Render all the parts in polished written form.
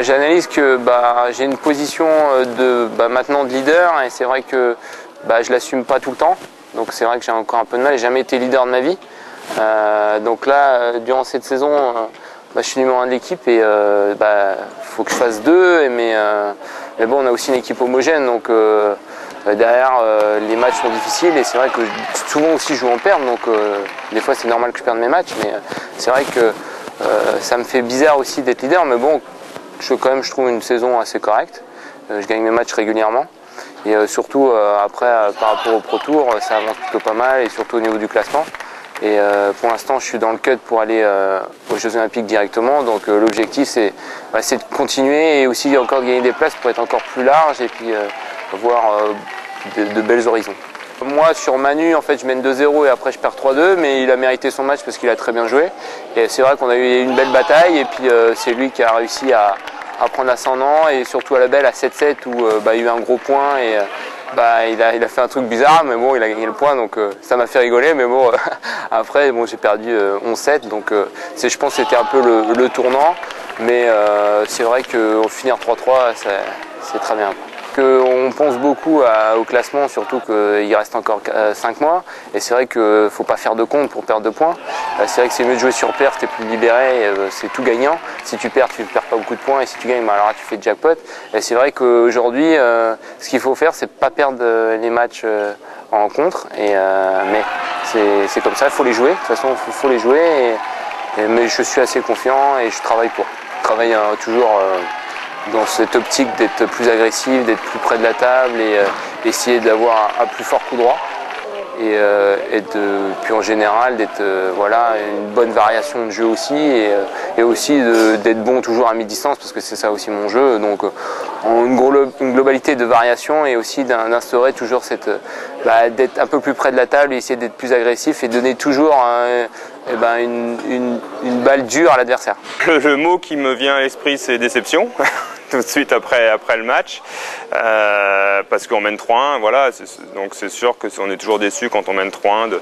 J'analyse que j'ai une position maintenant de leader et c'est vrai que je l'assume pas tout le temps. Donc c'est vrai que j'ai encore un peu de mal, j'ai jamais été leader de ma vie. Donc là, durant cette saison, je suis numéro 1 de l'équipe et faut que je fasse 2. Mais bon, on a aussi une équipe homogène, donc derrière les matchs sont difficiles et c'est vrai que souvent aussi je joue en perdre, donc des fois c'est normal que je perde mes matchs, mais c'est vrai que ça me fait bizarre aussi d'être leader, mais bon, je trouve une saison assez correcte. Je gagne mes matchs régulièrement. Et surtout après par rapport au Pro Tour, ça avance plutôt pas mal et surtout au niveau du classement. Et pour l'instant je suis dans le cut pour aller aux Jeux Olympiques directement, donc l'objectif c'est de continuer et aussi encore de gagner des places pour être encore plus large et puis voir de belles horizons. Moi sur Manu en fait je mène 2-0 et après je perds 3-2, mais il a mérité son match parce qu'il a très bien joué. Et c'est vrai qu'on a eu une belle bataille et puis c'est lui qui a réussi à prendre l'ascendant et surtout à la belle à 7-7 où il y a eu un gros point et il a fait un truc bizarre, mais bon il a gagné le point, donc ça m'a fait rigoler, mais bon après bon, j'ai perdu 11-7, donc je pense que c'était un peu le tournant, mais c'est vrai que finir 3-3 c'est très bien. On pense beaucoup au classement, surtout qu'il reste encore 5 mois et c'est vrai qu'il ne faut pas faire de compte pour perdre de points. C'est vrai que c'est mieux de jouer sur perf, tu es plus libéré, c'est tout gagnant. Si tu perds pas beaucoup de points et si tu gagnes, alors là, tu fais jackpot. Et c'est vrai qu'aujourd'hui, ce qu'il faut faire, c'est pas perdre les matchs en rencontre, mais c'est comme ça, il faut les jouer. De toute façon, il faut les jouer, mais je suis assez confiant et je travaille pour. Je travaille toujours dans cette optique d'être plus agressif, d'être plus près de la table et essayer d'avoir un plus fort coup droit. Puis en général d'être une bonne variation de jeu aussi et aussi d'être bon toujours à mi-distance parce que c'est ça aussi mon jeu, donc une globalité de variation et aussi d'instaurer toujours d'être un peu plus près de la table et essayer d'être plus agressif et donner toujours une balle dure à l'adversaire. Le mot qui me vient à l'esprit c'est déception. Tout de suite après le match, parce qu'on mène 3-1, voilà, donc c'est sûr qu'on est toujours déçu quand on mène 3-1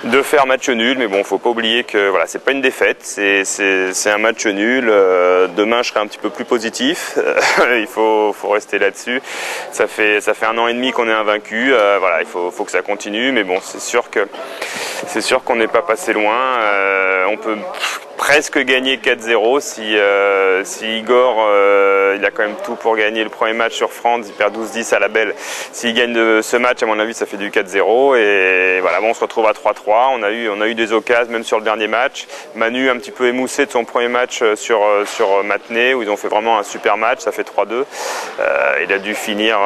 de faire match nul, mais bon, faut pas oublier que voilà, c'est pas une défaite, c'est un match nul. Demain, je serai un petit peu plus positif. Il faut rester là-dessus. Ça fait 1 an et demi qu'on est invaincu. Voilà, il faut que ça continue, mais bon, c'est sûr qu'on n'est pas passé loin. On peut presque gagner 4-0 si Igor il a quand même tout pour gagner le premier match sur France, il perd 12-10 à la belle. S'il gagne ce match, à mon avis, ça fait du 4-0 et voilà, bon, on se retrouve à 3-3. On a eu des occasions même sur le dernier match. Manu un petit peu émoussé de son premier match sur Matenay où ils ont fait vraiment un super match, ça fait 3-2. Il a dû finir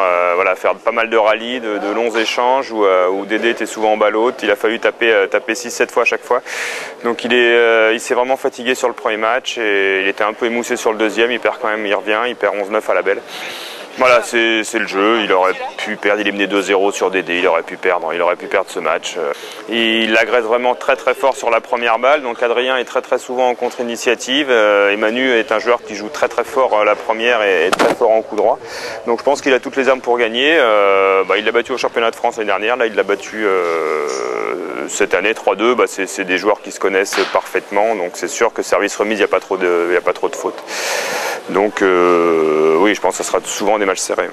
faire pas mal de rallyes, de longs échanges où Dédé était souvent en balle haute. Il a fallu taper 6-7 fois à chaque fois. Donc il s'est vraiment fatigué sur le premier match et il était un peu émoussé sur le deuxième. Il perd quand même, il revient, il perd 11-9 à la belle. Voilà, c'est le jeu. Il aurait pu perdre, il est mené 2-0 sur Dédé, il aurait pu perdre ce match. Il agresse vraiment très très fort sur la première balle, donc Adrien est très très souvent en contre-initiative. Et Manu est un joueur qui joue très très fort la première et très fort en coup droit. Donc je pense qu'il a toutes les armes pour gagner. Il l'a battu au championnat de France l'année dernière, là il l'a battu cette année 3-2. C'est des joueurs qui se connaissent parfaitement, donc c'est sûr que service remise, il n'y a pas trop de fautes. Donc oui, je pense que ça sera souvent des matchs serrés.